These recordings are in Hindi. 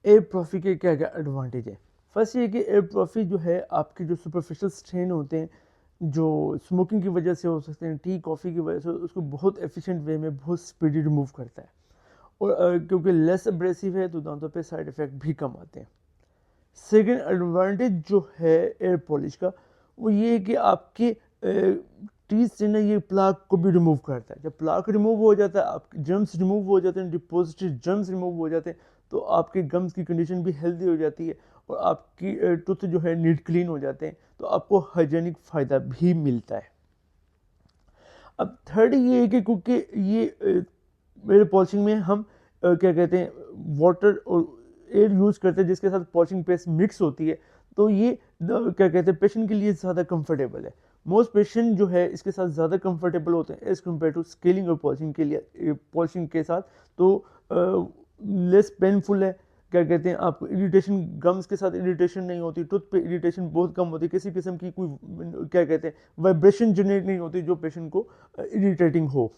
एयर प्रोफी के क्या क्या एडवांटेज है। फर्स्ट ये कि एयर प्रोफी जो है आपके जो सुपरफिशियल स्ट्रेन होते हैं जो स्मोकिंग की वजह से हो सकते हैं, टी कॉफ़ी की वजह से, उसको बहुत एफिशिएंट वे में बहुत स्पीडी रिमूव करता है। और क्योंकि लेस एब्रेसिव है तो दांतों पे साइड इफ़ेक्ट भी कम आते हैं। सेकेंड एडवांटेज जो है एयर पॉलिश का वो ये है कि आपके टीथ से ना ये प्लाक को भी रिमूव करता है। जब प्लाक रिमूव हो जाता है, आपके जर्म्स रिमूव हो जाते हैं, डिपॉजिटेड जर्म्स रिमूव हो जाते हैं, तो आपके गम्स की कंडीशन भी हेल्दी हो जाती है और आपकी टूथ जो है नीट क्लीन हो जाते हैं, तो आपको हाइजेनिक फ़ायदा भी मिलता है। अब थर्ड ये है कि क्योंकि ये एयर पॉलिशिंग में हम क्या कहते हैं वाटर और एयर यूज़ करते हैं जिसके साथ पॉलिशिंग पेस्ट मिक्स होती है, तो ये क्या कहते हैं पेशेंट के लिए ज़्यादा कंफर्टेबल है। मोस्ट पेशेंट जो है इसके साथ ज़्यादा कंफर्टेबल होते हैं एज़ कम्पेयर टू स्केलिंग और पॉलिशिंग के लिए, पॉलिशिंग के साथ तो लेस पेनफुल है। क्या कहते हैं आपको इरिटेशन, गम्स के साथ इरिटेशन नहीं होती, टूथ पे इरिटेशन बहुत कम होती, किसी किस्म की कोई क्या कहते हैं वाइब्रेशन जनरेट नहीं होती जो पेशेंट को इरिटेटिंग हो।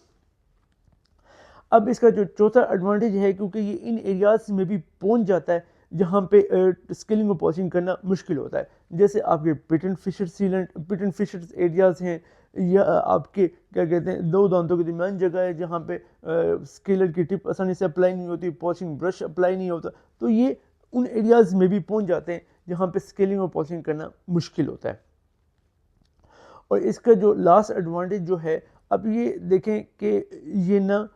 अब इसका जो चौथा एडवांटेज है क्योंकि ये इन एरियाज में भी पहुंच जाता है जहाँ पे स्किलिंग और पॉलिशिंग करना मुश्किल होता है, जैसे आपके पिट एंड फिशर एरियाज हैं, या आपके क्या कहते हैं दो दांतों के दरमियान जगह है जहाँ पे स्केलर की टिप आसानी से अप्लाई नहीं होती, पॉलिशिंग ब्रश अप्लाई नहीं होता, तो ये उन एरियाज में भी पहुंच जाते हैं जहाँ पे स्केलिंग और पॉलिशिंग करना मुश्किल होता है। और इसका जो लास्ट एडवांटेज जो है, अब ये देखें कि ये ना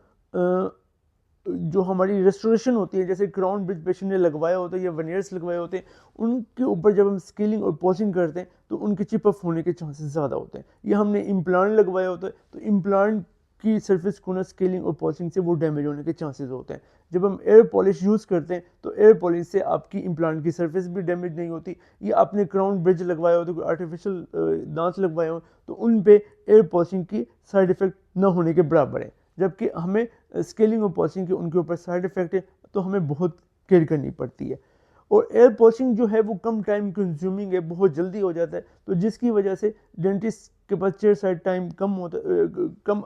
जो हमारी रेस्टोरेशन होती है, जैसे क्राउन ब्रिज पेशेंट ने लगवाया होता है या वेनियर्स लगवाए होते हैं, उनके ऊपर जब हम स्केलिंग और पॉलिशिंग करते हैं तो उनके चिप ऑफ होने के चांसेस ज़्यादा होते हैं। या हमने इम्प्लांट लगवाया होता है तो इम्प्लांट की सरफेस को ना स्केलिंग और पॉलिशिंग से वो डैमेज होने के चांसेस होते हैं। जब हम एयर पॉलिश यूज़ करते हैं तो एयर पॉलिश से आपकी इम्प्लांट की सरफेस भी डैमेज नहीं होती। या आपने क्राउन ब्रिज लगवाया हो तो कोई आर्टिफिशियल दांत लगवाए हो तो उन पे एयर पॉलिशिंग की साइड इफ़ेक्ट ना होने के बराबर है, जबकि हमें स्केलिंग और पॉलिशिंग के उनके ऊपर साइड इफ़ेक्ट है तो हमें बहुत केयर करनी पड़ती है। और एयर पॉलिशिंग जो है वो कम टाइम कंज्यूमिंग है, बहुत जल्दी हो जाता है, तो जिसकी वजह से डेंटिस्ट के पास चेयर साइड टाइम कम होता कम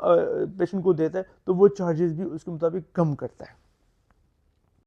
पेशेंट को देता है, तो वो चार्जेस भी उसके मुताबिक कम करता है।